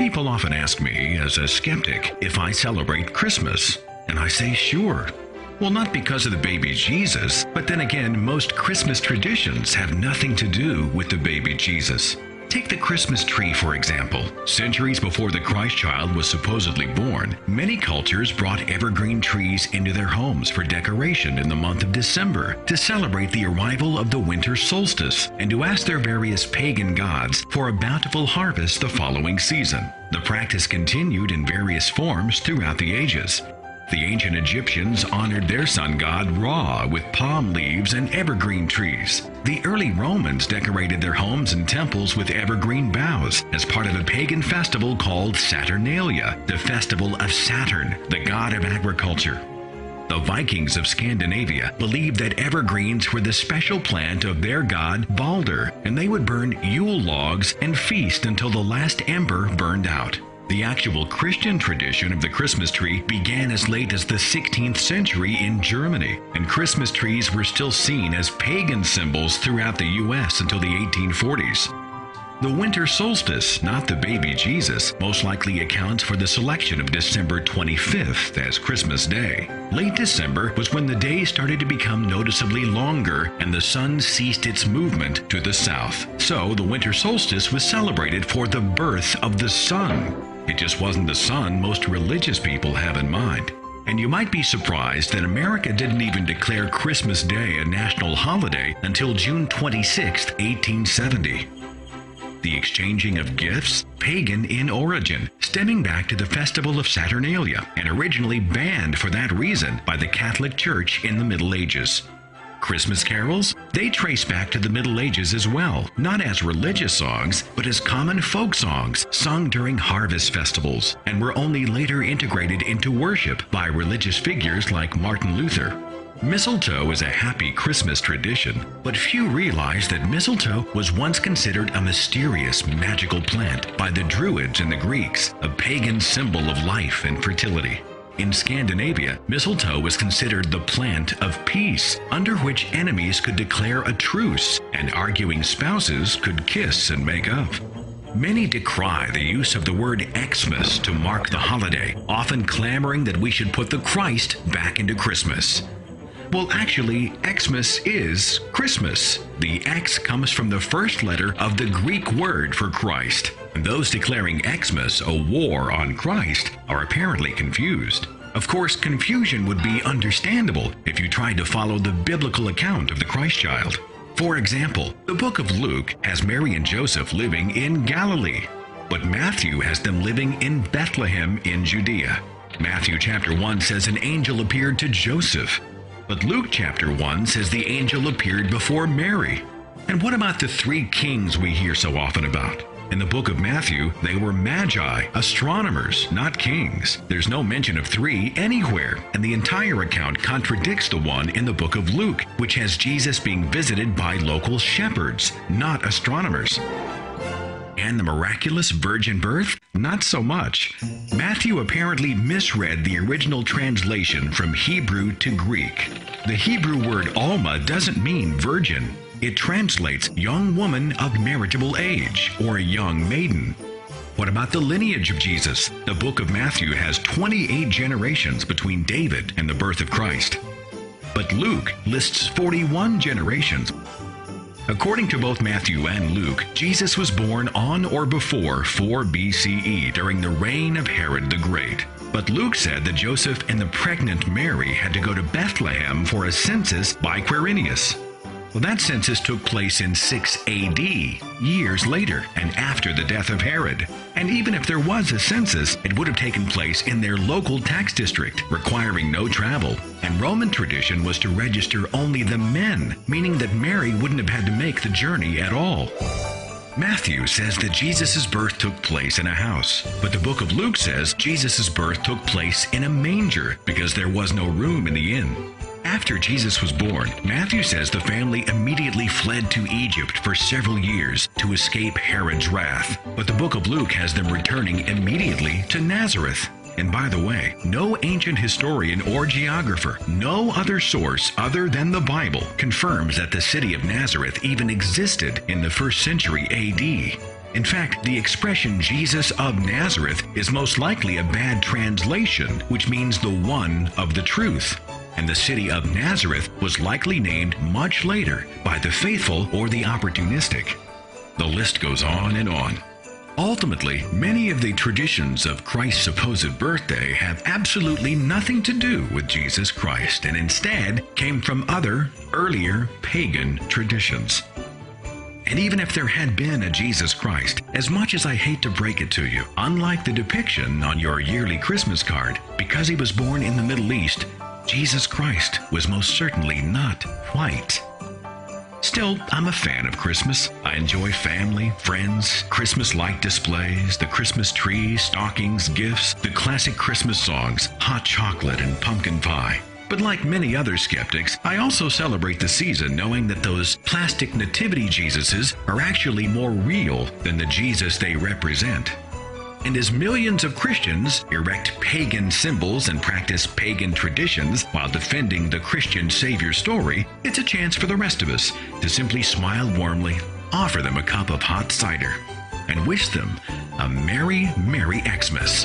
People often ask me, as a skeptic, if I celebrate Christmas, and I say sure. Well, not because of the baby Jesus, but then again, most Christmas traditions have nothing to do with the baby Jesus. Take the Christmas tree, for example. Centuries before the Christ child was supposedly born, many cultures brought evergreen trees into their homes for decoration in the month of December to celebrate the arrival of the winter solstice and to ask their various pagan gods for a bountiful harvest the following season. The practice continued in various forms throughout the ages. The ancient Egyptians honored their sun god Ra with palm leaves and evergreen trees. The early Romans decorated their homes and temples with evergreen boughs as part of a pagan festival called Saturnalia, the festival of Saturn, the god of agriculture. The Vikings of Scandinavia believed that evergreens were the special plant of their god Balder, and they would burn Yule logs and feast until the last ember burned out. The actual Christian tradition of the Christmas tree began as late as the 16th century in Germany, and Christmas trees were still seen as pagan symbols throughout the U.S. until the 1840s. The winter solstice, not the baby Jesus, most likely accounts for the selection of December 25th as Christmas Day. Late December was when the day started to become noticeably longer and the sun ceased its movement to the south. So the winter solstice was celebrated for the birth of the sun. It just wasn't the sun most religious people have in mind. And you might be surprised that America didn't even declare Christmas Day a national holiday until June 26, 1870. The exchanging of gifts, pagan in origin, stemming back to the festival of Saturnalia, and originally banned for that reason by the Catholic Church in the Middle Ages. Christmas carols? They trace back to the Middle Ages as well, not as religious songs, but as common folk songs sung during harvest festivals, and were only later integrated into worship by religious figures like Martin Luther. Mistletoe is a happy Christmas tradition, but few realize that mistletoe was once considered a mysterious, magical plant by the Druids and the Greeks, a pagan symbol of life and fertility. In Scandinavia, mistletoe was considered the plant of peace, under which enemies could declare a truce and arguing spouses could kiss and make up. Many decry the use of the word Xmas to mark the holiday, often clamoring that we should put the Christ back into Christmas. Well, actually, Xmas is Christmas. The X comes from the first letter of the Greek word for Christ. And those declaring Xmas a war on Christ are apparently confused. Of course, confusion would be understandable if you tried to follow the biblical account of the Christ child. For example, the book of Luke has Mary and Joseph living in Galilee, but Matthew has them living in Bethlehem in Judea. Matthew chapter 1 says an angel appeared to Joseph, but Luke chapter 1 says the angel appeared before Mary. And what about the three kings we hear so often about? In the book of Matthew, they were magi, astronomers, not kings. There's no mention of three anywhere, and the entire account contradicts the one in the book of Luke, which has Jesus being visited by local shepherds, not astronomers. And the miraculous virgin birth? Not so much. Matthew apparently misread the original translation from Hebrew to Greek. The Hebrew word alma doesn't mean virgin. It translates young woman of marriageable age, or young maiden. What about the lineage of Jesus? The book of Matthew has 28 generations between David and the birth of Christ. But Luke lists 41 generations. According to both Matthew and Luke, Jesus was born on or before 4 BCE during the reign of Herod the Great. But Luke said that Joseph and the pregnant Mary had to go to Bethlehem for a census by Quirinius. Well, that census took place in 6 AD, years later and after the death of Herod. And even if there was a census, it would have taken place in their local tax district, requiring no travel. And Roman tradition was to register only the men, meaning that Mary wouldn't have had to make the journey at all. Matthew says that Jesus' birth took place in a house, but the book of Luke says Jesus' birth took place in a manger because there was no room in the inn. After Jesus was born, Matthew says the family immediately fled to Egypt for several years to escape Herod's wrath. But the book of Luke has them returning immediately to Nazareth. And by the way, no ancient historian or geographer, no other source other than the Bible confirms that the city of Nazareth even existed in the 1st century AD. In fact, the expression Jesus of Nazareth is most likely a bad translation, which means the one of the truth. And the city of Nazareth was likely named much later by the faithful or the opportunistic. The list goes on and on. Ultimately, many of the traditions of Christ's supposed birthday have absolutely nothing to do with Jesus Christ and instead came from other, earlier pagan traditions. And even if there had been a Jesus Christ, as much as I hate to break it to you, unlike the depiction on your yearly Christmas card, because he was born in the Middle East, Jesus Christ was most certainly not white. Still, I'm a fan of Christmas. I enjoy family, friends, Christmas light displays, the Christmas tree, stockings, gifts, the classic Christmas songs, hot chocolate and pumpkin pie. But like many other skeptics, I also celebrate the season knowing that those plastic nativity Jesuses are actually more real than the Jesus they represent. And as millions of Christians erect pagan symbols and practice pagan traditions while defending the Christian Savior story, it's a chance for the rest of us to simply smile warmly, offer them a cup of hot cider, and wish them a Merry, Merry Xmas.